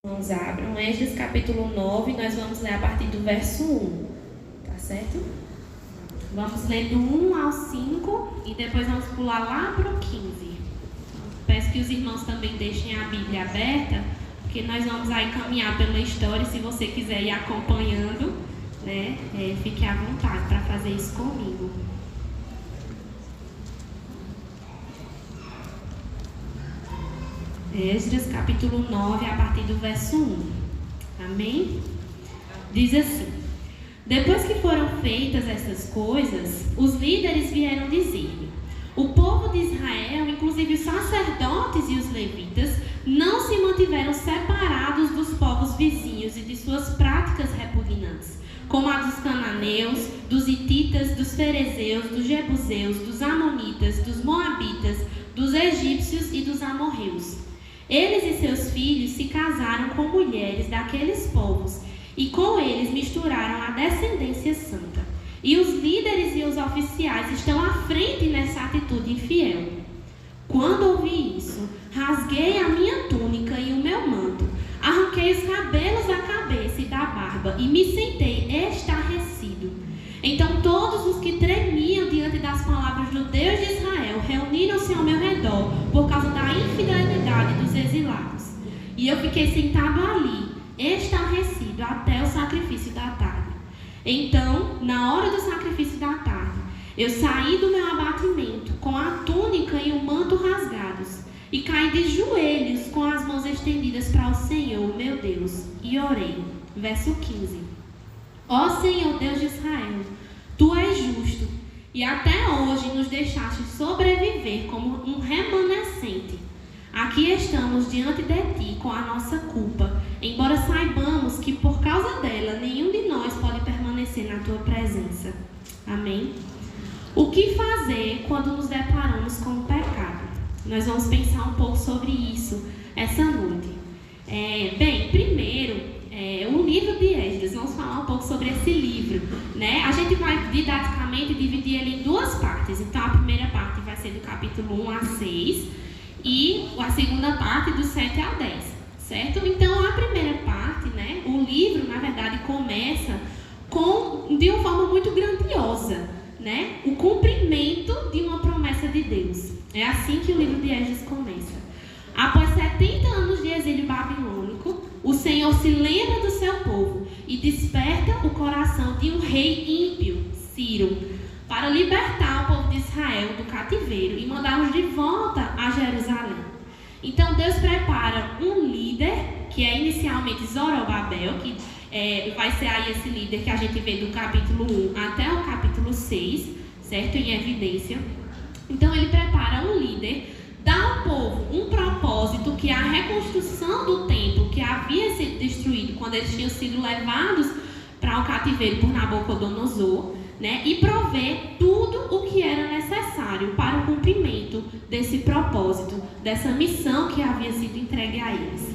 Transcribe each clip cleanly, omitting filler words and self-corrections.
Vamos abram Esdras capítulo 9, nós vamos ler a partir do verso 1, tá certo? Vamos ler do 1 ao 5 e depois vamos pular lá para o 15. Peço que os irmãos também deixem a Bíblia aberta, porque nós vamos aí caminhar pela história. Se você quiser ir acompanhando, né, fique à vontade para fazer isso comigo. Esdras capítulo 9, a partir do verso 1. Amém? Diz assim: depois que foram feitas essas coisas, os líderes vieram dizer-me: o povo de Israel, inclusive os sacerdotes e os levitas, não se mantiveram separados dos povos vizinhos e de suas práticas repugnantes, como a dos cananeus, dos hititas, dos ferezeus, dos jebuseus, dos amonitas, dos moabitas, dos egípcios e dos amorreus. Eles e seus filhos se casaram com mulheres daqueles povos e com eles misturaram a descendência santa. E os líderes e os oficiais estão à frente nessa atitude infiel. Quando ouvi isso, rasguei a minha túnica e o meu manto, arranquei os cabelos da cabeça e da barba e me sentei estarrecido. Então todos os que tremiam diante das palavras do Deus de Israel reuniram-se ao meu redor por causa da infidelidade dos exilados. E eu fiquei sentado ali, estarrecido, até o sacrifício da tarde. Então, na hora do sacrifício da tarde, eu saí do meu abatimento com a túnica e o manto rasgados e caí de joelhos com as mãos estendidas para o Senhor, meu Deus, e orei. Verso 15. Ó Senhor Deus de Israel, Tu és justo e até hoje nos deixaste sobreviver como um remanescente. Aqui estamos diante de Ti com a nossa culpa, embora saibamos que por causa dela nenhum de nós pode permanecer na Tua presença. Amém? O que fazer quando nos deparamos com o pecado? Nós vamos pensar um pouco sobre isso essa noite. Primeiro, o livro de Esdras, vamos falar um pouco sobre esse livro, né? A gente vai didaticamente dividir ele em duas partes. Então, a primeira parte vai ser do capítulo 1 a 6 e a segunda parte do 7 a 10, certo? Então, a primeira parte, né? O livro, na verdade, começa de uma forma muito grandiosa, né? O cumprimento de uma promessa de Deus. É assim que o livro de Esdras começa. Após 70 anos de exílio babilônico, o Senhor se lembra do seu povo e desperta o coração de um rei ímpio, Ciro, para libertar o povo de Israel do cativeiro e mandá-los de volta a Jerusalém. Então Deus prepara um líder, que é inicialmente Zorobabel, que vai ser aí esse líder que a gente vê do capítulo 1 até o capítulo 6, certo? Em evidência. Então ele prepara um líder, dá ao povo um propósito, que é a reconstrução do templo que havia sido destruído quando eles tinham sido levados para o cativeiro por Nabucodonosor, né? E prover tudo o que era necessário para o cumprimento desse propósito, dessa missão que havia sido entregue a eles.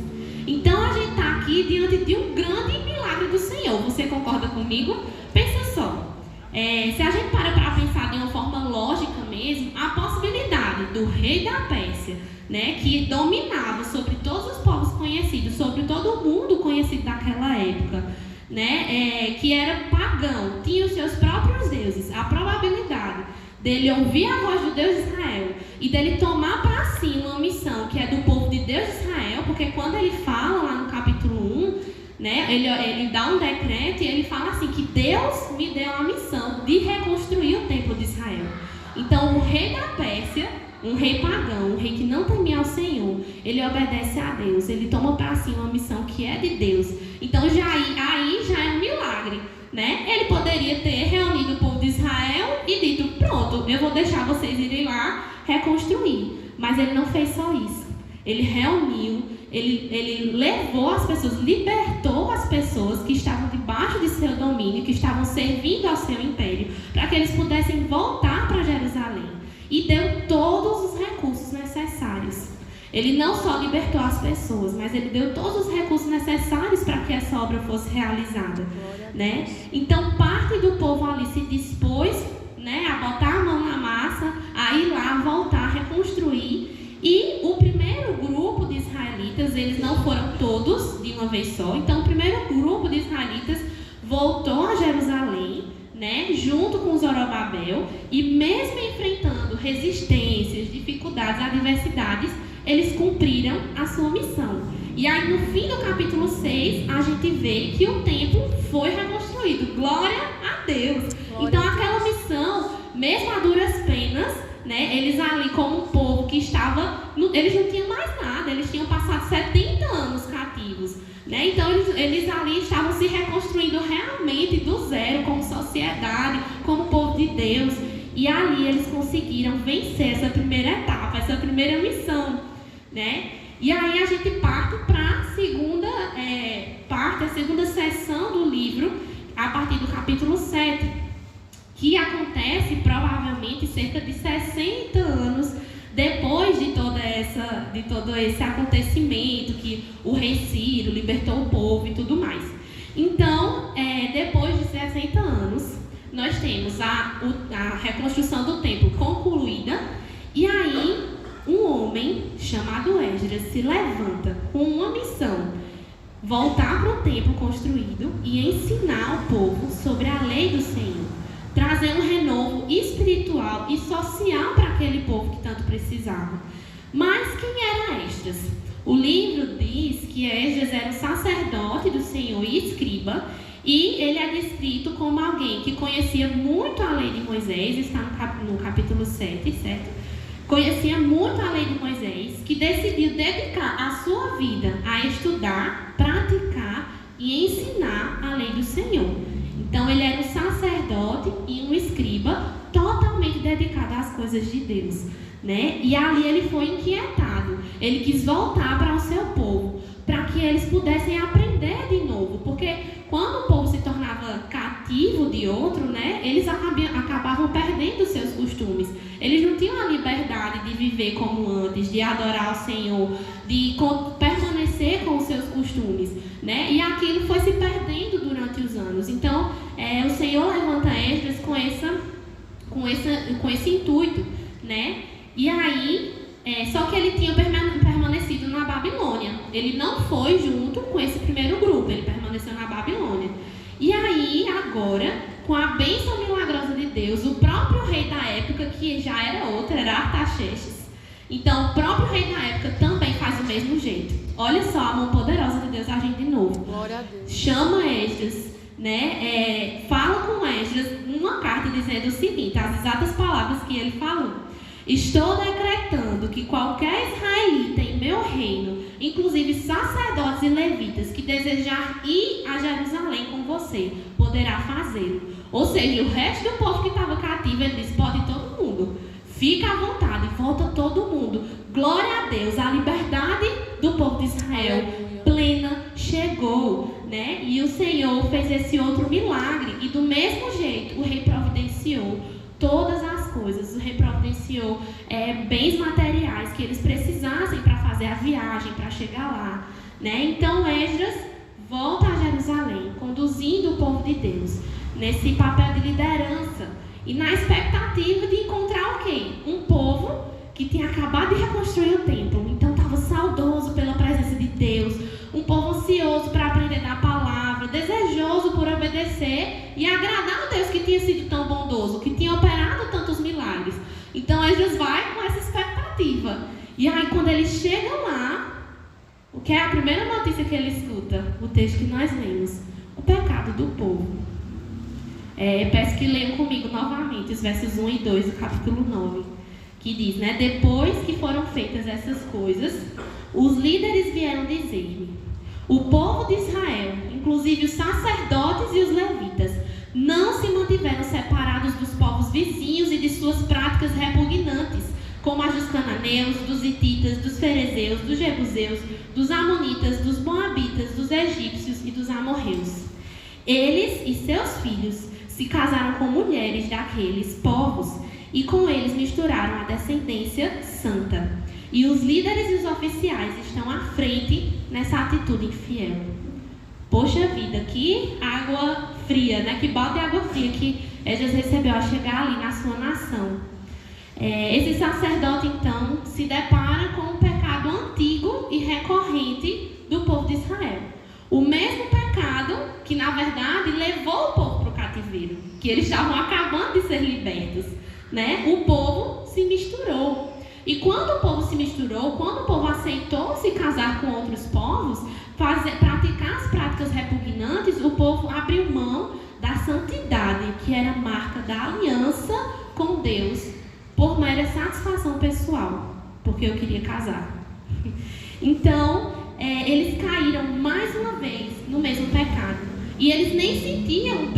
Então a gente está aqui diante de um grande milagre do Senhor. Você concorda comigo? Pensa só. Se a gente para pensar de uma forma lógica mesmo, a possibilidade do rei da Pérsia, né, que dominava sobre todos os povos conhecidos, sobre todo o mundo conhecido daquela época, né, que era pagão, tinha os seus próprios deuses, a probabilidade dele ouvir a voz do Deus de Israel e dele tomar para si uma missão que é do povo de Deus de Israel, porque quando ele fala lá no capítulo 1, né, ele dá um decreto e ele fala assim, que Deus me deu a missão de reconstruir o templo de Israel. Então o rei da Pérsia, um rei pagão, um rei que não temia ao Senhor, ele obedece a Deus, ele toma para si uma missão que é de Deus. Então aí já é um milagre, né? Ele poderia ter reunido o povo de Israel e dito, pronto, eu vou deixar vocês irem lá reconstruir. Mas ele não fez só isso. Ele reuniu, ele levou as pessoas, libertou as pessoas que estavam debaixo de seu domínio, que estavam servindo ao seu império, para que eles pudessem voltar para Jerusalém. E deu todos os recursos necessários. Ele não só libertou as pessoas, mas ele deu todos os recursos necessários para que essa obra fosse realizada, né? Então, parte do povo ali se dispôs, né, a botar a mão na massa, a ir lá, voltar, reconstruir. E o primeiro grupo de israelitas israelitas, eles não foram todos de uma vez só. Então, o primeiro grupo de israelitas voltou a Jerusalém, né, junto com Zorobabel, e mesmo enfrentando resistências, dificuldades, adversidades, eles cumpriram a sua missão. E aí, no fim do capítulo 6, a gente vê que o templo foi reconstruído. Glória a Deus! Então, aquela missão, mesmo a duras penas, né, eles ali como um povo que estava... Eles não tinham mais nada, eles tinham passado 70 anos cativos. Né? Então, eles ali estavam se reconstruindo realmente do zero, como sociedade, como povo de Deus. E ali eles conseguiram vencer essa primeira etapa, essa primeira missão. Né? E aí a gente parte para a segunda parte, a segunda seção do livro, a partir do capítulo 7, que acontece provavelmente cerca de 60 anos depois de todo esse acontecimento, que o rei Ciro libertou o povo e tudo mais. Então, depois de 60 anos, nós temos a reconstrução do templo concluída, e aí um homem chamado Esdras se levanta com uma missão: voltar para o templo construído e ensinar o povo sobre a lei do Senhor, trazer um renovo espiritual e social para aquele povo que tanto precisava. Mas quem era Esdras? O livro diz que Esdras era um sacerdote do Senhor e escriba, e ele é descrito como alguém que conhecia muito a lei de Moisés, está no capítulo 7, certo? Conhecia muito a lei de Moisés, que decidiu dedicar a sua vida a estudar, praticar e ensinar a lei do Senhor. Então, ele era um sacerdote e um escriba totalmente dedicado às coisas de Deus, né? E ali ele foi inquietado. Ele quis voltar para o seu povo, para que eles pudessem aprender de novo. Porque quando o povo se tornava cativo de outro, né, eles acabavam perdendo os seus costumes. Eles não tinham a liberdade de viver como antes, de adorar o Senhor, de permanecer com os seus costumes, né? E aquilo foi se perdendo durante os anos. Então, o Senhor levanta Esdras com esse intuito, né? E aí, só que ele tinha permanecido na Babilônia. Ele não foi junto com esse primeiro grupo, ele permaneceu na Babilônia. E aí, agora, com a bênção milagrosa de Deus, o próprio rei da época, que já era outro, era Artaxerxes. Então, o próprio rei da época também faz o mesmo jeito. Olha só a mão poderosa de Deus agindo de novo. Glória a Deus. Chama Esdras, né? Fala com Esdras uma carta dizendo o seguinte, as exatas palavras que ele falou: estou decretando que qualquer israelita em meu reino, inclusive sacerdotes e levitas, que desejar ir a Jerusalém com você, poderá fazê-lo. Ou seja, o resto do povo que estava cativo, ele disse: pode todo mundo, fica à vontade, volta todo mundo. Glória a Deus, a liberdade do povo de Israel plena chegou, né? E o Senhor fez esse outro milagre, e do mesmo jeito o rei providenciou todas as coisas. O rei providenciou bens materiais que eles precisassem para fazer a viagem, para chegar lá, né? Então Esdras volta a Jerusalém, conduzindo o povo de Deus nesse papel de liderança e na expectativa de encontrar o quê? Um povo que tinha acabado de reconstruir o templo, então estava saudoso pela presença de Deus, um povo ansioso para aprender da palavra, desejoso por obedecer e agradar a Deus que tinha sido tão bondoso, que tinha operado tantos milagres. Então Esdras vai com essa expectativa. E aí, quando ele chega lá, o que é a primeira notícia que ele escuta? O texto que nós lemos: o pecado do povo. Peço que leiam comigo novamente os versos 1 e 2 do capítulo 9, que diz, né? Depois que foram feitas essas coisas, os líderes vieram dizer-me: o povo de Israel, inclusive os sacerdotes e os levitas, não se mantiveram separados dos povos vizinhos e de suas práticas repugnantes, como as dos cananeus, dos hititas, dos ferezeus, dos jebuseus, dos amonitas, dos moabitas, dos egípcios e dos amorreus. Eles e seus filhos se casaram com mulheres daqueles povos e com eles misturaram a descendência santa. E os líderes e os oficiais estão à frente nessa atitude infiel. Poxa vida, que água fria, né? Que balde de água fria que Esdras recebeu ao chegar ali na sua nação. Esse sacerdote, então, se depara com um pecado antigo e recorrente do povo de Israel. O mesmo pecado que, na verdade, levou o povo para o cativeiro, que eles estavam acabando de ser libertos, né? O povo se misturou. E quando o povo se misturou, quando o povo aceitou se casar com outros povos, praticar as práticas repugnantes, o povo abriu mão da santidade, que era a marca da aliança com Deus, por mera satisfação pessoal, porque eu queria casar. Então, eles caíram mais uma vez no mesmo pecado. E eles nem sentiam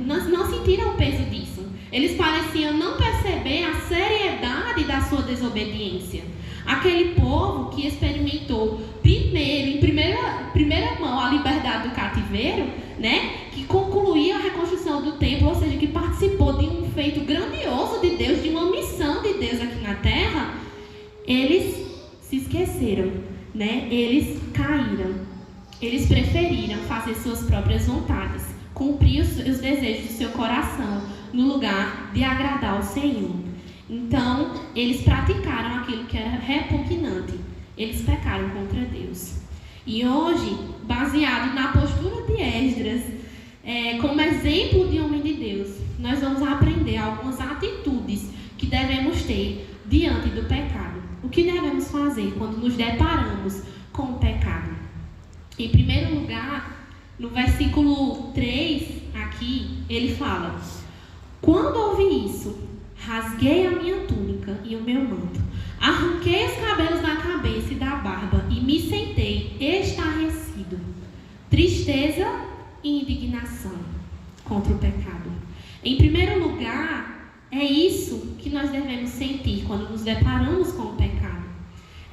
não sentiram o peso disso. Eles pareciam não perceber a seriedade da sua desobediência. Aquele povo que experimentou em primeira mão a liberdade do cativeiro, né? Que concluía a reconstrução do templo, ou seja, que participou de um feito grandioso de Deus, de uma missão de Deus aqui na terra, eles se esqueceram, né? Eles caíram. Eles preferiram fazer suas próprias vontades, cumprir os desejos do seu coração, no lugar de agradar ao Senhor. Então, eles praticaram aquilo que era repugnante. Eles pecaram contra Deus. E hoje, baseado na postura de Esdras, como exemplo de homem de Deus, nós vamos aprender algumas atitudes que devemos ter diante do pecado. O que devemos fazer quando nos deparamos com o pecado? Em primeiro lugar, no versículo 3, aqui, ele fala: quando ouvi isso, rasguei a minha túnica e o meu manto, arranquei os cabelos da cabeça e da barba e me sentei estarrecido, tristeza e indignação contra o pecado. Em primeiro lugar, é isso que nós devemos sentir quando nos deparamos com o pecado.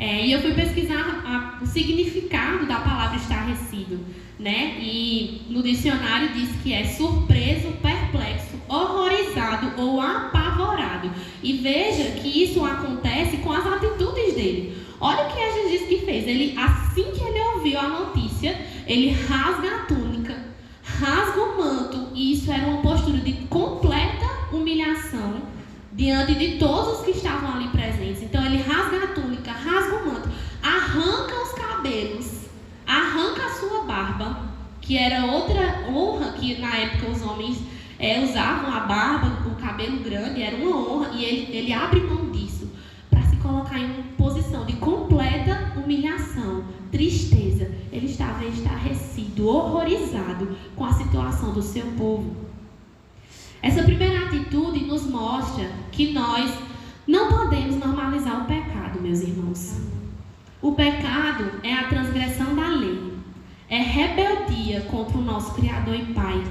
E eu fui pesquisar o significado da palavra estarrecido, né? E no dicionário diz que é surpreso, perplexo, horrorizado ou apavorado. E veja que isso acontece com as atitudes dele. Olha o que Jesus disse que fez. Assim que ele ouviu a notícia, ele rasga a túnica, rasga o manto, e isso era uma postura de completa humilhação diante de todos os que estavam ali presentes. Então ele rasga a túnica, rasga o manto, arranca os cabelos, arranca a sua barba, que era outra honra que na época os homens usavam a barba, o cabelo grande, era uma honra, e ele abre mão disso para se colocar em uma posição de completa humilhação, tristeza. Ele estava estarrecido, horrorizado com a situação do seu povo. Essa primeira atitude nos mostra que nós não podemos normalizar o pecado, meus irmãos. O pecado é a transgressão da lei, é rebeldia contra o nosso Criador e Pai.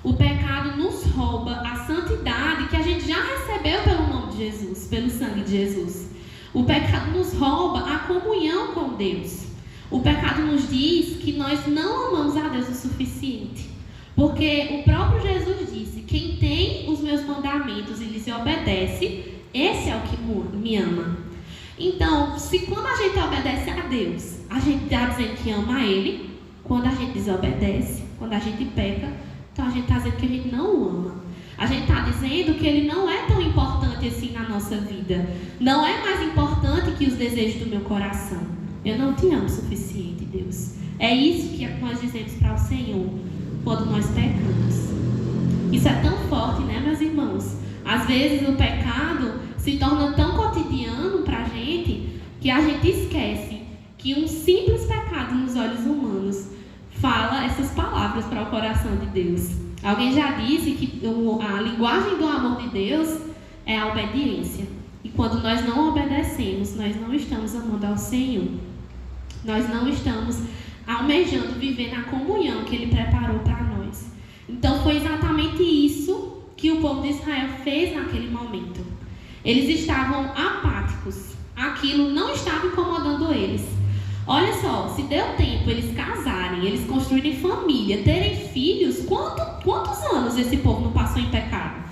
O pecado nos rouba a santidade que a gente já recebeu pelo nome de Jesus, pelo sangue de Jesus. O pecado nos rouba a comunhão com Deus. O pecado nos diz que nós não amamos a Deus o suficiente. Porque o próprio Jesus disse: quem tem os meus mandamentos e lhes obedece, esse é o que me ama. Então, se quando a gente obedece a Deus, a gente está dizendo que ama a Ele, quando a gente desobedece, quando a gente peca, então a gente está dizendo que a gente não o ama. A gente está dizendo que Ele não é tão importante assim na nossa vida. Não é mais importante que os desejos do meu coração. Eu não te amo o suficiente, Deus. É isso que nós dizemos para o Senhor quando nós pecamos. Isso é tão forte, né, meus irmãos? Às vezes o pecado se torna tão cotidiano para a gente que a gente esquece que um simples pecado nos olhos humanos fala essas palavras para o coração de Deus. Alguém já disse que a linguagem do amor de Deus é a obediência. E quando nós não obedecemos, nós não estamos amando ao Senhor. Nós não estamos almejando viver na comunhão que Ele preparou para nós. Então foi exatamente isso que o povo de Israel fez naquele momento. Eles estavam apáticos. Aquilo não estava incomodando eles. Olha só, se deu tempo eles casarem, eles construírem família, terem filhos, quantos anos esse povo não passou em pecado?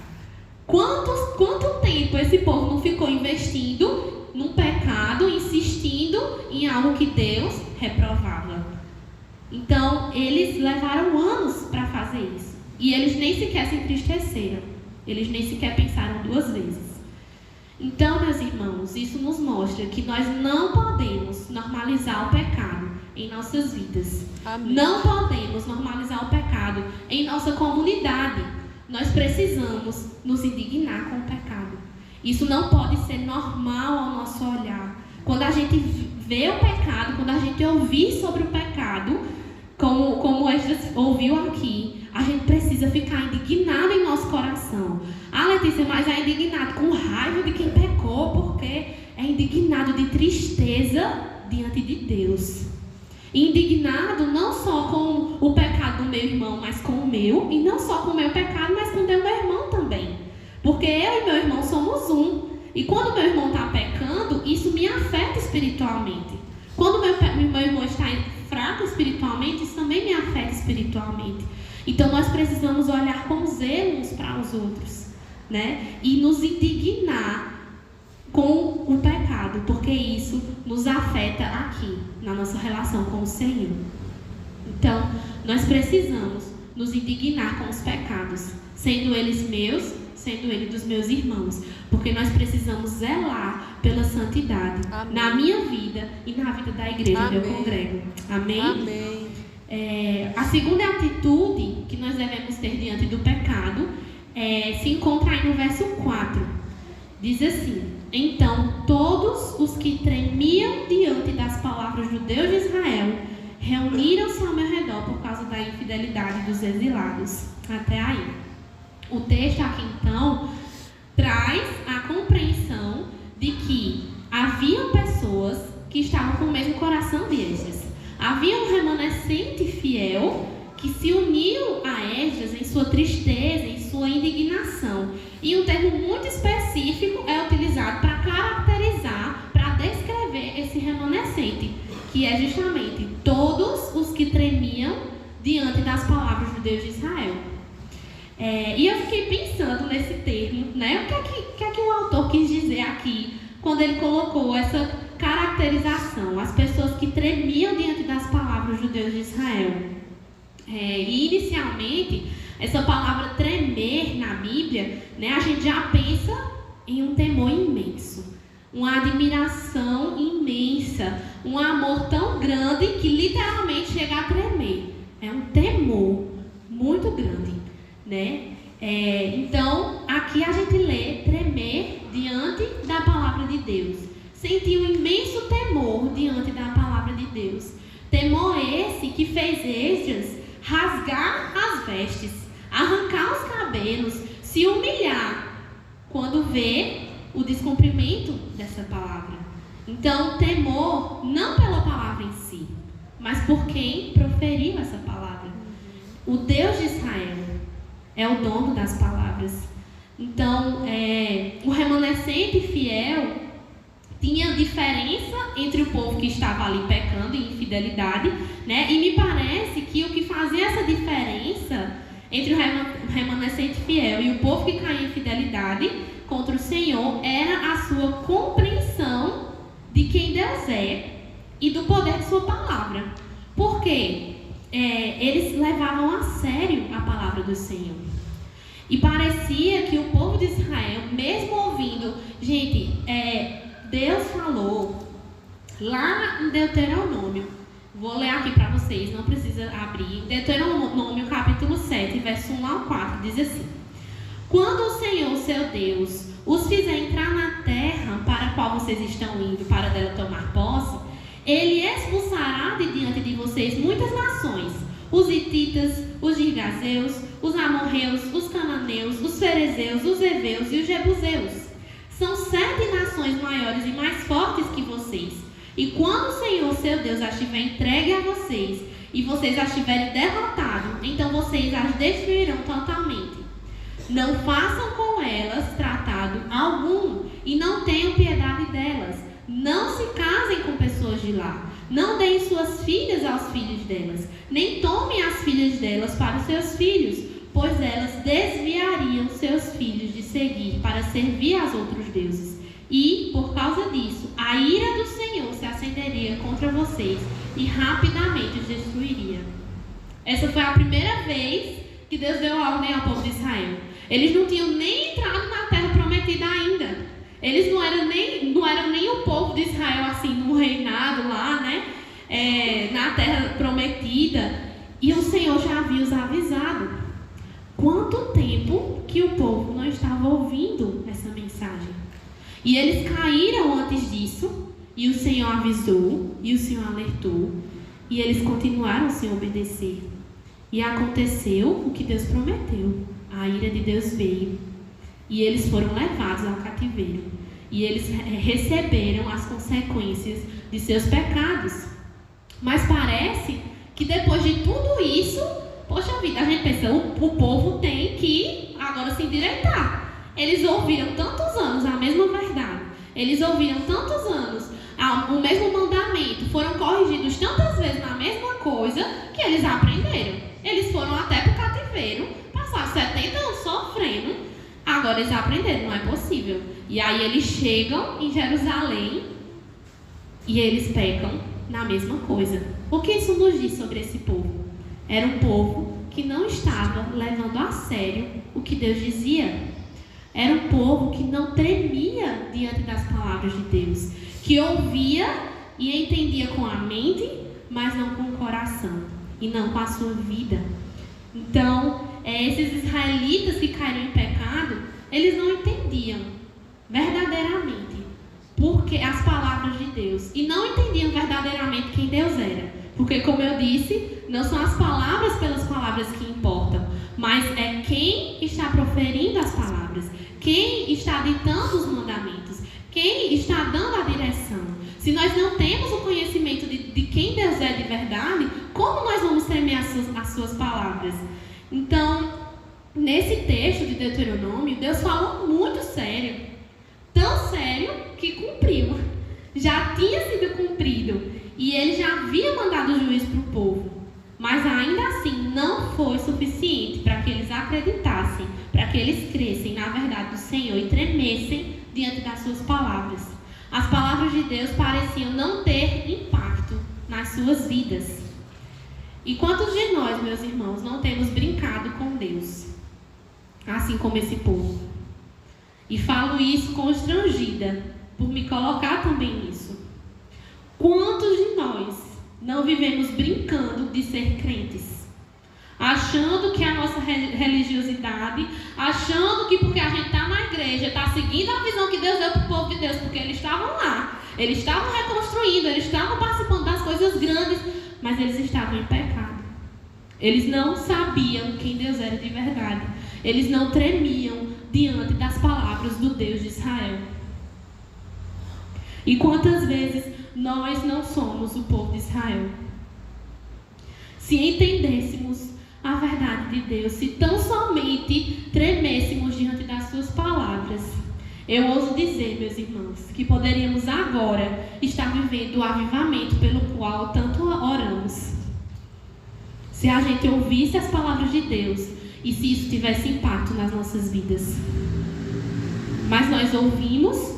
Quanto tempo esse povo não ficou investindo num pecado, insistindo em algo que Deus reprovava? Então, eles levaram anos para fazer isso. E eles nem sequer se entristeceram. Eles nem sequer pensaram duas vezes. Então, meus irmãos, isso nos mostra que nós não podemos normalizar o pecado em nossas vidas. Amém. Não podemos normalizar o pecado em nossa comunidade. Nós precisamos nos indignar com o pecado. Isso não pode ser normal ao nosso olhar. Quando a gente vê o pecado, quando a gente ouvir sobre o pecado, como Esdras ouviu aqui, a gente precisa ficar indignado em nosso coração. Ah, Letícia, mas é indignado com raiva de quem pecou, porque é indignado de tristeza diante de Deus. Indignado não só com o pecado do meu irmão, mas com o meu, e não só com o meu pecado, mas com o do meu irmão também. Porque eu e meu irmão somos um. E quando meu irmão está pecando, isso me afeta espiritualmente. Quando meu irmão está fraco espiritualmente, isso também me afeta espiritualmente. Então nós precisamos olhar com zelo uns para os outros, né? E nos indignar com o pecado, porque isso nos afeta aqui, na nossa relação com o Senhor. Então, nós precisamos nos indignar com os pecados, sendo eles meus, sendo eles dos meus irmãos, porque nós precisamos zelar pela santidade. Amém. Na minha vida e na vida da igreja onde eu congrego. Amém? Amém. A segunda atitude que nós devemos ter diante do pecado se encontra aí no verso 4. Diz assim: então todos os que tremiam diante das palavras do Deus de Israel reuniram-se ao meu redor por causa da infidelidade dos exilados. Até aí. O texto aqui então traz a compreensão de que haviam pessoas que estavam com o mesmo coração de Esdras. Havia um remanescente fiel que se uniu a Esdras em sua tristeza, em sua indignação. E um termo muito específico é utilizado para caracterizar, para descrever esse remanescente, que é justamente todos os que tremiam diante das palavras do Deus de Israel. E eu fiquei pensando nesse termo, né? O que é que o autor quis dizer aqui quando ele colocou essa caracterização, as pessoas que tremiam diante das palavras do Deus de Israel. E inicialmente, essa palavra tremer na Bíblia, né, a gente já pensa em um temor imenso, uma admiração imensa, um amor tão grande que literalmente chega a tremer. É um temor muito grande, né? Então, aqui a gente lê tremer diante da palavra de Deus. Sentir um imenso temor diante da palavra de Deus. Temor esse que fez Esdras rasgar as vestes, arrancar os cabelos, se humilhar quando vê o descumprimento dessa palavra. Então, temor não pela palavra em si, mas por quem proferiu essa palavra. O Deus de Israel é o dono das palavras. Então, o remanescente fiel tinha diferença entre o povo que estava ali pecando em infidelidade, né? E me parece que o que fazia essa diferença entre o remanescente fiel e o povo que caía em infidelidade contra o Senhor era a sua compreensão de quem Deus é e do poder de sua palavra. Por quê? Eles levavam a sério a palavra do Senhor. E parecia que o povo de Israel, mesmo ouvindo, gente, Deus falou lá em Deuteronômio, vou ler aqui para vocês, não precisa abrir, Deuteronômio capítulo 7, verso 1 ao 4, diz assim: quando o Senhor, seu Deus, os fizer entrar na terra para a qual vocês estão indo, para dela tomar posse, Ele expulsará de diante de vocês muitas nações, os hititas, os girgazeus, os amorreus, os cananeus, os ferezeus, os heveus e os jebuseus. São 7 nações maiores e mais fortes que vocês. E quando o Senhor, seu Deus, as tiver entregue a vocês, e vocês as tiverem derrotado, então vocês as destruirão totalmente. Não façam com elas tratado algum, e não tenham piedade delas. Não se casem com pessoas de lá. Não deem suas filhas aos filhos delas, nem tomem as filhas delas para os seus filhos, pois elas desviariam seus filhos de seguir para servir aos outros deuses. E, por causa disso, a ira do Senhor se acenderia contra vocês e rapidamente os destruiria. Essa foi a primeira vez que Deus deu ordem ao povo de Israel. Eles não tinham nem entrado na terra prometida ainda. Eles não eram nem o povo de Israel, assim, num reinado lá, né? Na terra prometida. E o Senhor já havia os avisado. Quanto tempo que o povo não estava ouvindo essa mensagem? E eles caíram antes disso. E o Senhor avisou. E o Senhor alertou. E eles continuaram sem obedecer. E aconteceu o que Deus prometeu. A ira de Deus veio. E eles foram levados ao cativeiro. E eles receberam as consequências de seus pecados. Mas parece que depois de tudo isso, poxa vida, a gente pensa, o povo tem que agora se endireitar. Eles ouviram tantos anos a mesma verdade. Eles ouviram tantos anos o mesmo mandamento. Foram corrigidos tantas vezes na mesma coisa que eles aprenderam. Eles foram até para o cativeiro, passaram 70 anos sofrendo. Agora eles aprenderam, não é possível. E aí eles chegam em Jerusalém e eles pecam na mesma coisa. O que isso nos diz sobre esse povo? Era um povo que não estava levando a sério o que Deus dizia. Era um povo que não tremia diante das palavras de Deus, que ouvia e entendia com a mente, mas não com o coração e não com a sua vida. Então, esses israelitas que caíram em pecado, eles não entendiam verdadeiramente porque as palavras de Deus, e não entendiam verdadeiramente quem Deus era, porque, como eu disse, não são as palavras pelas palavras que importam, mas é quem está proferindo as palavras, quem está ditando os mandamentos, quem está dando a direção. Se nós não temos o conhecimento de quem Deus é de verdade, como nós vamos temer as suas palavras? Então, nesse texto de Deuteronômio, Deus falou muito sério. Tão sério que cumpriu. Já tinha sido cumprido. E ele já havia mandado o juízo para o povo. Mas ainda assim não foi suficiente para que eles acreditassem, para que eles crescem na verdade do Senhor e tremessem diante das suas palavras. As palavras de Deus pareciam não ter impacto nas suas vidas. E quantos de nós, meus irmãos, não temos brincado com Deus, assim como esse povo? E falo isso constrangida, por me colocar também nisso. Quantos de nós não vivemos brincando de ser crentes? Achando que a nossa religiosidade, achando que porque a gente está na igreja, está seguindo a visão que Deus deu para o povo de Deus, porque eles estavam lá, eles estavam reconstruindo, eles estavam participando das coisas grandes, mas eles estavam em pecado. Eles não sabiam quem Deus era de verdade. Eles não tremiam diante das palavras do Deus de Israel. E quantas vezes nós não somos o povo de Israel? Se entendêssemos a verdade de Deus, se tão somente tremêssemos diante das suas palavras, eu ouso dizer, meus irmãos, que poderíamos agora estar vivendo o avivamento pelo qual tanto oramos. Se a gente ouvisse as palavras de Deus e se isso tivesse impacto nas nossas vidas. Mas nós ouvimos,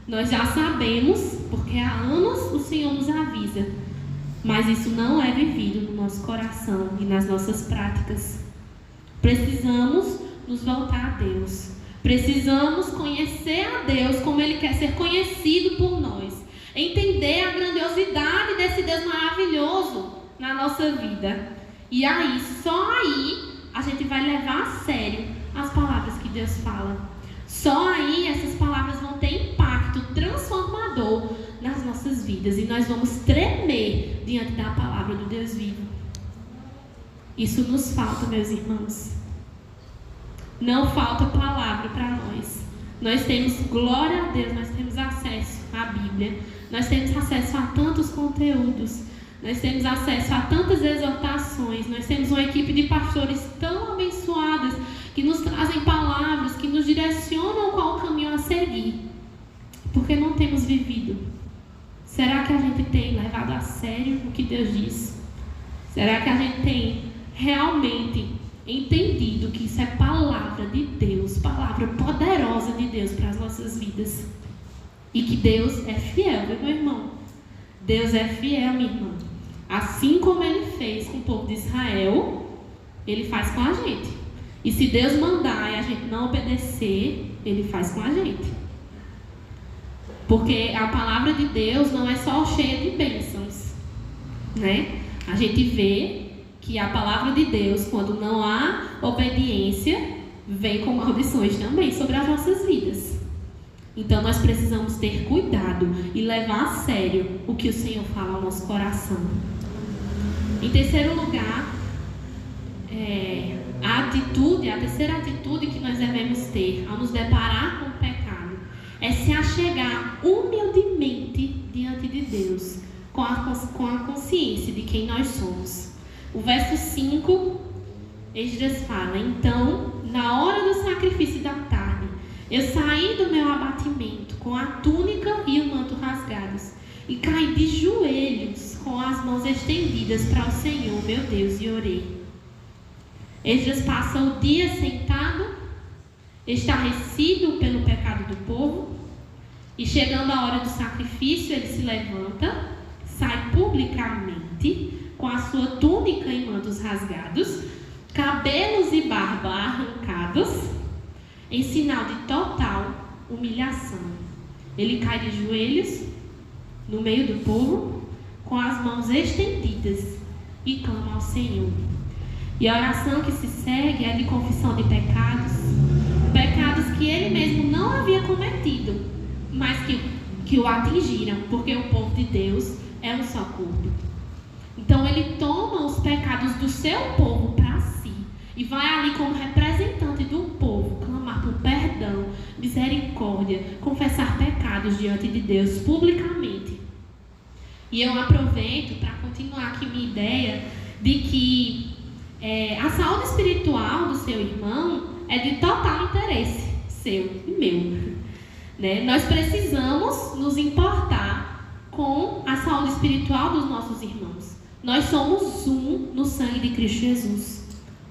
nós já sabemos, porque há anos o Senhor nos avisa, mas isso não é vivido no nosso coração e nas nossas práticas. Precisamos nos voltar a Deus. Precisamos conhecer a Deus como Ele quer ser conhecido por nós. Entender a grandiosidade desse Deus maravilhoso na nossa vida. E aí, só aí, a gente vai levar a sério as palavras que Deus fala. Só aí essas palavras vão ter impacto transformador nas nossas vidas. E nós vamos tremer diante da palavra do Deus vivo. Isso nos falta, meus irmãos. Não falta palavra para nós. Nós temos, glória a Deus, nós temos acesso à Bíblia. Nós temos acesso a tantos conteúdos. Nós temos acesso a tantas exortações. Nós temos uma equipe de pastores tão abençoadas que nos trazem palavras, que nos direcionam qual o caminho a seguir. Porque não temos vivido. Será que a gente tem levado a sério o que Deus diz? Será que a gente tem realmente entendido que isso é palavra de Deus, palavra poderosa de Deus para as nossas vidas? E que Deus é fiel, meu irmão. Deus é fiel, minha irmã. Assim como Ele fez com o povo de Israel, Ele faz com a gente. E se Deus mandar e a gente não obedecer, Ele faz com a gente. Porque a palavra de Deus não é só cheia de bênçãos, né? A gente vê que a palavra de Deus, quando não há obediência, vem com maldições também sobre as nossas vidas. Então nós precisamos ter cuidado e levar a sério o que o Senhor fala ao nosso coração. Em terceiro lugar, a terceira atitude que nós devemos ter ao nos deparar com o pecado é se achegar humildemente diante de Deus, com a consciência de quem nós somos. O verso 5, Esdras fala: então, na hora do sacrifício da tarde, eu saí do meu abatimento com a túnica e o manto rasgados e caí de joelhos com as mãos estendidas para o Senhor, meu Deus, e orei. Esdras passa o dia sentado, estarrecido pelo pecado do povo, e chegando a hora do sacrifício, ele se levanta, sai publicamente com a sua túnica e mantos rasgados, cabelos e barba arrancados, em sinal de total humilhação. Ele cai de joelhos no meio do povo, com as mãos estendidas, e clama ao Senhor. E a oração que se segue é de confissão de pecados que ele mesmo não havia cometido, mas que o atingiram, porque o povo de Deus é um só corpo. Então ele toma os pecados do seu povo para si e vai ali como representante do povo clamar por perdão, misericórdia, confessar pecados diante de Deus publicamente. E eu aproveito para continuar aqui minha ideia de que a saúde espiritual do seu irmão é de total interesse seu e meu, né? Nós precisamos nos importar com a saúde espiritual dos nossos irmãos. Nós somos um no sangue de Cristo Jesus.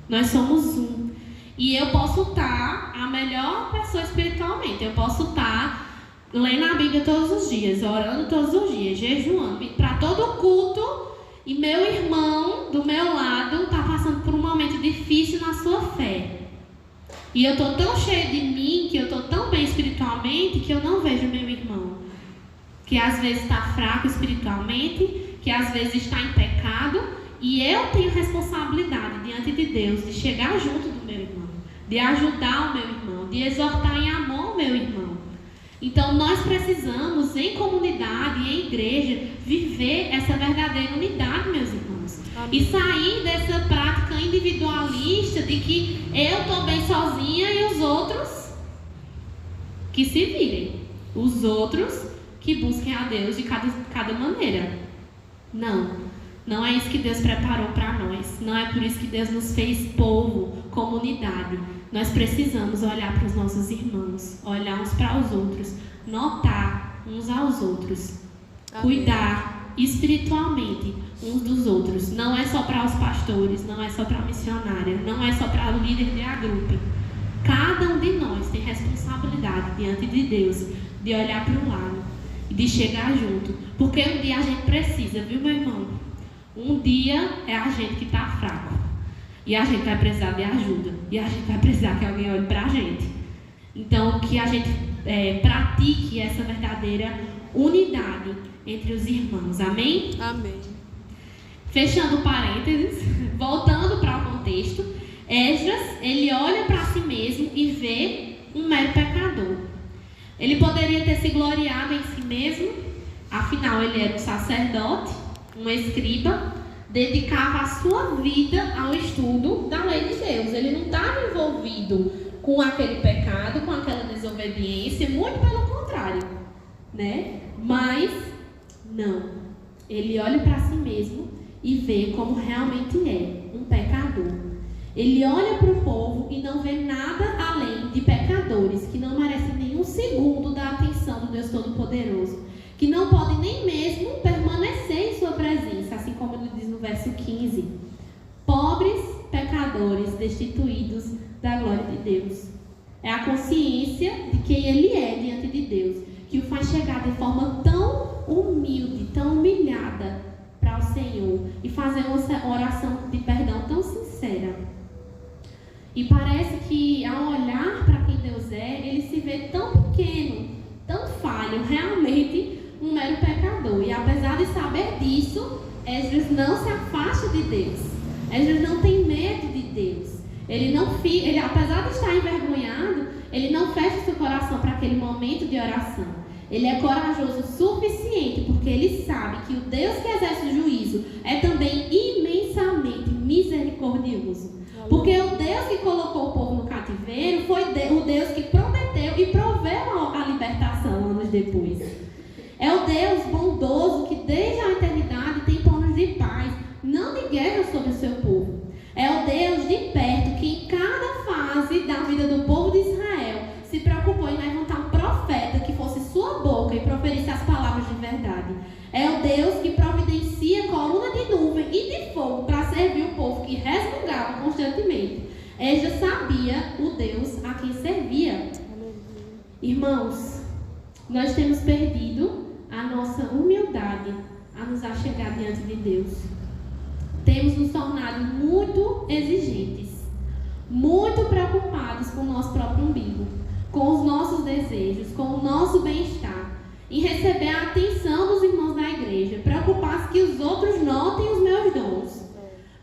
Nós somos um. E eu posso estar a melhor pessoa espiritualmente. Eu posso estar lendo a Bíblia todos os dias, orando todos os dias, jejuando, para todo culto, e meu irmão do meu lado está passando por um momento difícil na sua fé. E eu estou tão cheio de mim, que eu estou tão bem espiritualmente, que eu não vejo meu irmão, que às vezes está fraco espiritualmente, que às vezes está em pecado, e eu tenho responsabilidade diante de Deus de chegar junto do meu irmão, de ajudar o meu irmão, de exortar em amor o meu irmão. Então nós precisamos, em comunidade, em igreja, viver essa verdadeira unidade, meus irmãos. E sair dessa prática individualista de que eu estou bem sozinha e os outros que se virem. Os outros que busquem a Deus de cada maneira. Não é isso que Deus preparou para nós. Não é por isso que Deus nos fez povo, comunidade. Nós precisamos olhar para os nossos irmãos, olhar uns para os outros, notar uns aos outros, cuidar espiritualmente uns dos outros. Não é só para os pastores, não é só para a missionária, não é só para o líder de agrupe. Cada um de nós tem responsabilidade diante de Deus de olhar para o lado e de chegar junto, porque um dia a gente precisa, viu, meu irmão? Um dia é a gente que está fraco e a gente vai precisar de ajuda, e a gente vai precisar que alguém olhe para a gente. Então que a gente pratique essa verdadeira unidade entre os irmãos. Amém? Amém. Fechando parênteses, voltando para o contexto, Esdras, ele olha para si mesmo e vê um mero pecador. Ele poderia ter se gloriado em si mesmo, afinal ele era um sacerdote, um escriba, dedicava a sua vida ao estudo da lei de Deus. Ele não estava envolvido com aquele pecado, com aquela desobediência, muito pelo contrário, né? Mas não, ele olha para si mesmo e vê como realmente é, um pecador. Ele olha para o povo e não vê nada além de pecadores que não merecem nenhum segundo da atenção do Deus Todo-Poderoso, que não podem nem mesmo permanecer em sua presença, assim como ele diz no verso 15: pobres pecadores destituídos da glória de Deus. É a consciência de quem ele é diante de Deus que o faz chegar de forma tão humilde, tão humilhada para o Senhor e fazer uma oração de perdão tão sincera. E parece que ao olhar para quem Deus é, ele se vê tão pequeno, tão falho, trabalho realmente um mero pecador. E apesar de saber disso, Esdras não se afasta de Deus. Esdras não tem medo de Deus. Ele, apesar de estar envergonhado, ele não fecha seu coração para aquele momento de oração. Ele é corajoso o suficiente, porque ele sabe que o Deus que exerce o juízo é também imensamente misericordioso. Porque o Deus que colocou o povo no cativeiro foi o Deus que prometeu e proveu a libertação anos depois. É o Deus bondoso que desde a eternidade tem planos de paz, não de guerra sobre o seu povo. É o Deus de perto que em cada fase da vida do povo de Israel se preocupou em levantar um profeta que fosse sua boca e proferisse as palavras de verdade. É o Deus que providencia coluna de nuvem e de fogo para servir o povo que resmungava constantemente. Esdras sabia o Deus a quem servia. Irmãos, nós temos perdido a nossa humildade a nos achegar diante de Deus. Temos nos tornado muito exigentes, muito preocupados com o nosso próprio umbigo, com os nossos desejos, com o nosso bem-estar, em receber a atenção dos irmãos da igreja, preocupados que os outros notem os meus dons,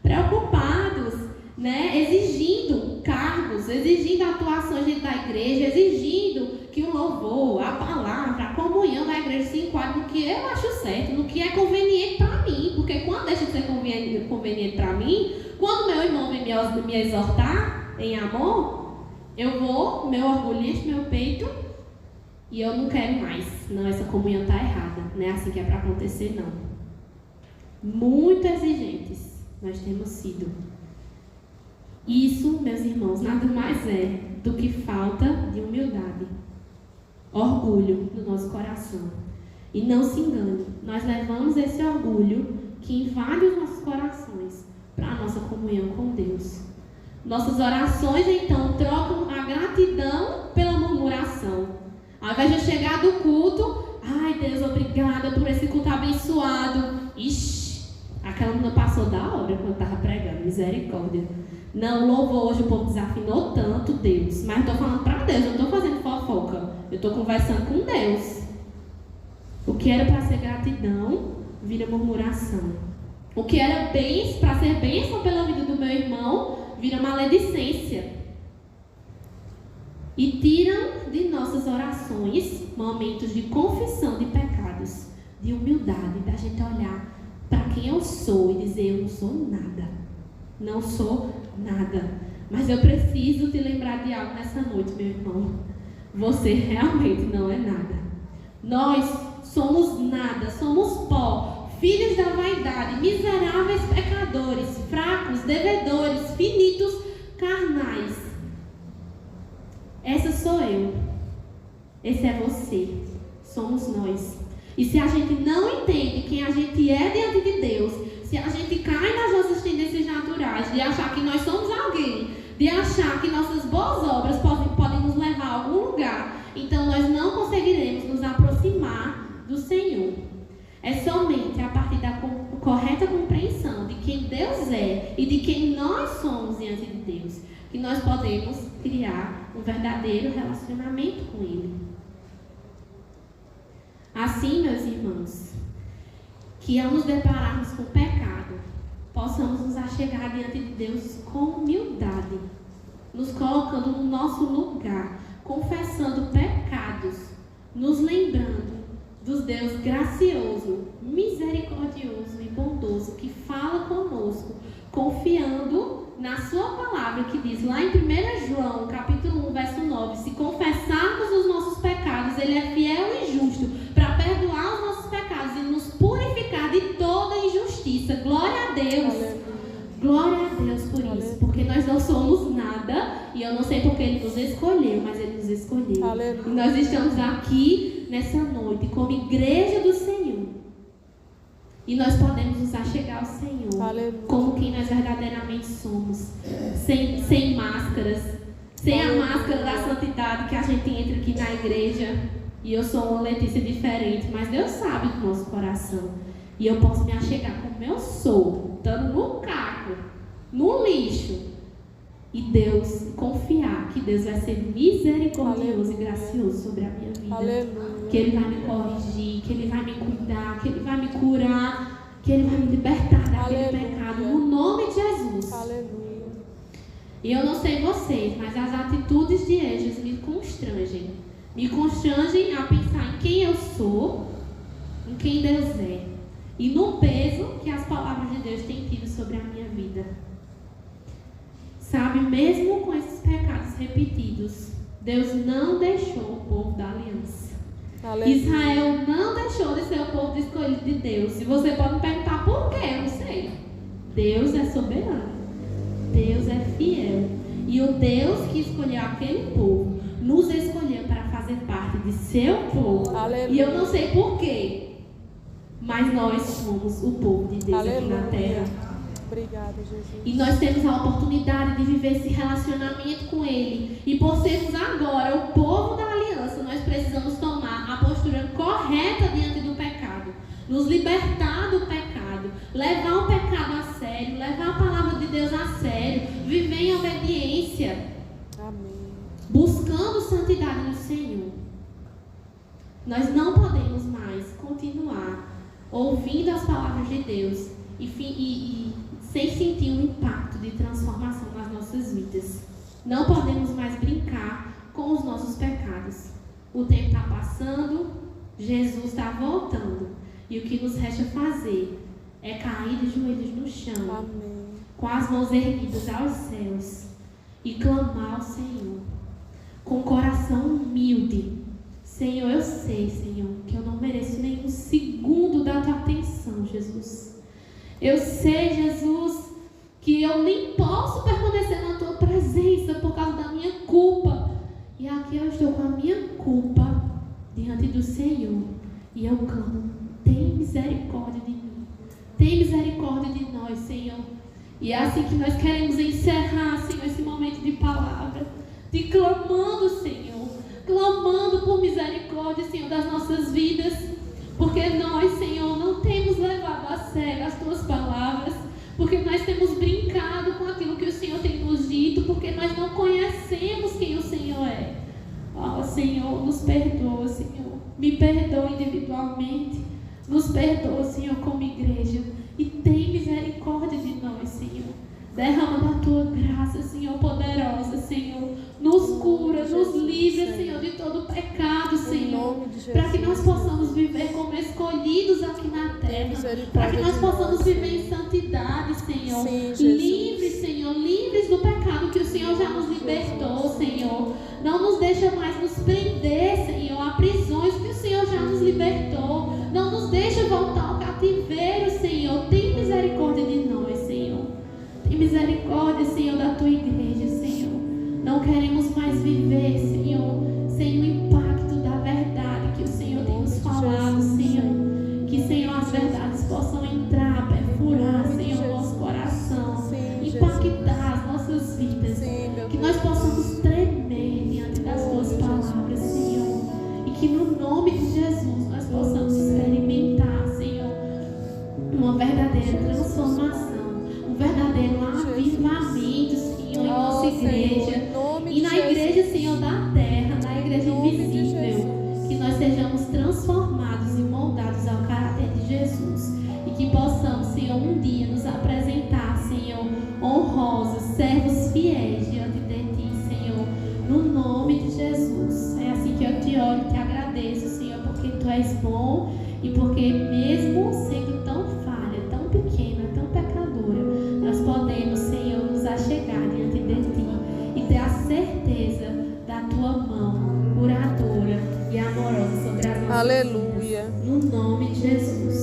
preocupados, exigindo cargos, exigindo atuações dentro da igreja, exigindo que o louvor, a palavra, a comunhão da igreja se enquadre no que eu acho certo, no que é conveniente para mim, porque quando deixa de ser conveniente para mim, quando meu irmão vem me exortar em amor, eu vou, meu orgulho enche meu peito e eu não quero mais. Não, essa comunhão está errada, não é assim que é para acontecer, não. Muito exigentes nós temos sido. Isso, meus irmãos, nada mais é do que falta de humildade, orgulho no nosso coração. E não se engane, nós levamos esse orgulho que invade os nossos corações para a nossa comunhão com Deus. Nossas orações, então, trocam a gratidão pela murmuração. Ao invés de eu chegar do culto, ai Deus, obrigada por esse culto abençoado. Ixi, aquela não passou da hora quando eu estava pregando, misericórdia. Não, louvor, hoje o povo desafinou tanto Deus. Mas eu estou falando para Deus, eu não estou fazendo fofoca. Eu estou conversando com Deus. O que era para ser gratidão, vira murmuração. O que era para ser bênção pela vida do meu irmão, vira maledicência. E tiram de nossas orações momentos de confissão de pecados, de humildade, da gente olhar para quem eu sou e dizer: eu não sou nada. Não sou nada. Mas eu preciso te lembrar de algo nessa noite, meu irmão. Você realmente não é nada. Nós somos nada, somos pó, filhos da vaidade, miseráveis pecadores, fracos, devedores, finitos, carnais. Essa sou eu. Esse é você. Somos nós. E se a gente não entende quem a gente é diante de Deus, se a gente cai nas nossas tendências naturais de achar que nós somos alguém, de achar que nossas boas obras podem nos levar a algum lugar, então nós não conseguiremos nos aproximar do Senhor. É somente a partir da correta compreensão de quem Deus é e de quem nós somos diante de Deus que nós podemos criar um verdadeiro relacionamento com Ele. Assim, meus irmãos, que ao nos depararmos com o pecado, possamos nos achegar diante de Deus com humildade, nos colocando no nosso lugar, confessando pecados, nos lembrando dos Deus gracioso, misericordioso e bondoso, que fala conosco, confiando na sua palavra, que diz lá em 1 João, capítulo 1, verso 9, se confessarmos os nossos pecados, Ele é fiel e justo para perdoar os nossos pecados e nos purificar de toda injustiça. Glória a Deus. Glória a Deus por isso, porque nós não somos nada, e eu não sei porque Ele nos escolheu, mas Ele nos escolheu. E nós estamos aqui nessa noite como igreja do Senhor. E nós podemos nos achegar ao Senhor, como quem nós verdadeiramente somos, sem máscaras, sem a máscara da santidade que a gente entra aqui na igreja. E eu sou uma Letícia diferente, mas Deus sabe do nosso coração. E eu posso me achegar como eu sou, estando no caco, no lixo, E Deus, confiar que Deus vai ser misericordioso e gracioso sobre a minha vida. Aleluia. Que Ele vai me corrigir, que Ele vai me cuidar, que Ele vai me curar, que Ele vai me libertar daquele pecado, no nome de Jesus. Aleluia. E eu não sei vocês, mas as atitudes de Esdras me constrangem. Me constrangem a pensar em quem eu sou, em quem Deus é. E no peso que as palavras de Deus têm tido sobre a minha vida. Sabe, mesmo com esses pecados repetidos, Deus não deixou o povo da aliança. Aleluia. Israel não deixou de ser o povo escolhido de Deus. E você pode me perguntar por quê? Eu não sei. Deus é soberano. Deus é fiel. E o Deus que escolheu aquele povo, nos escolheu para fazer parte de seu povo. Aleluia. E eu não sei por quê, mas nós somos o povo de Deus. Aleluia. Aqui na terra. Obrigada, Jesus. E nós temos a oportunidade de viver esse relacionamento com Ele. E por sermos agora o povo da aliança, nós precisamos tomar a postura correta diante do pecado. Nos libertar do pecado. Levar o pecado a sério. Levar a palavra de Deus a sério. Viver em obediência. Amém. Buscando santidade no Senhor. Nós não podemos mais continuar ouvindo as palavras de Deus e sem sentir um impacto de transformação nas nossas vidas. Não podemos mais brincar com os nossos pecados. O tempo está passando, Jesus está voltando. E o que nos resta fazer é cair de joelhos no chão. Amém. Com as mãos erguidas aos céus e clamar ao Senhor com o coração humilde. Senhor, eu sei, Senhor, que eu não mereço nenhum segundo da tua atenção, Jesus. Eu sei, Jesus, que eu nem posso permanecer na tua presença por causa da minha culpa. E aqui eu estou com a minha culpa diante do Senhor. E eu clamo, tem misericórdia de mim. Tem misericórdia de nós, Senhor. E é assim que nós queremos encerrar, Senhor, esse momento de palavra. De clamando, Senhor. Clamando por misericórdia, Senhor, das nossas vidas. Porque nós, Senhor, não temos levado a sério as tuas palavras. Porque nós temos brincado com aquilo que o Senhor tem nos dito. Porque nós não conhecemos quem o Senhor é. Oh, Senhor, nos perdoa, Senhor. Me perdoa individualmente. Nos perdoa, Senhor, como igreja. E tem misericórdia de nós, Senhor. Derrama da tua graça, Senhor, poderosa, Senhor. Nos cura, nos livra, Senhor, de todo pecado, Senhor. Para que nós possamos viver como escolhidos aqui na terra. Para que nós possamos viver em santidade, Senhor. Livres, Senhor, livres do pecado que o Senhor já nos libertou, Senhor. Não nos deixa mais nos prender, Senhor, a prisões que o Senhor já nos libertou. Não nos deixa voltar ao cativeiro, Senhor. Tem misericórdia de nós, Senhor. Tem misericórdia, Senhor, da tua igreja, Senhor. Não queremos mais viver, Senhor, sem o impacto da verdade que o Senhor tem nos falado, Senhor. Que, Senhor, as verdades possam entrar, perfurar, Senhor, o nosso coração. Impactar as nossas vidas. Que nós possamos tremer diante das tuas palavras, Senhor. E que no nome de Jesus nós possamos experimentar, Senhor, uma verdadeira transformação. Um verdadeiro avivamento, Senhor, em nossa igreja. E na igreja, Senhor, da terra, na igreja invisível. Que nós sejamos transformados e moldados ao caráter de Jesus. E que possamos, Senhor, um dia nos apresentar, Senhor, honrosos, servos fiéis diante de Ti, Senhor. No nome de Jesus. É assim que eu te oro e te agradeço, Senhor, porque Tu és bom e porque mesmo sendo tão falha, tão pequena, tão pecadora, nós podemos, Senhor, nos achegar diante de Ti e ter a certeza da Tua mão curadora e amorosa sobre as nossas vidas. Aleluia. No nome de Jesus.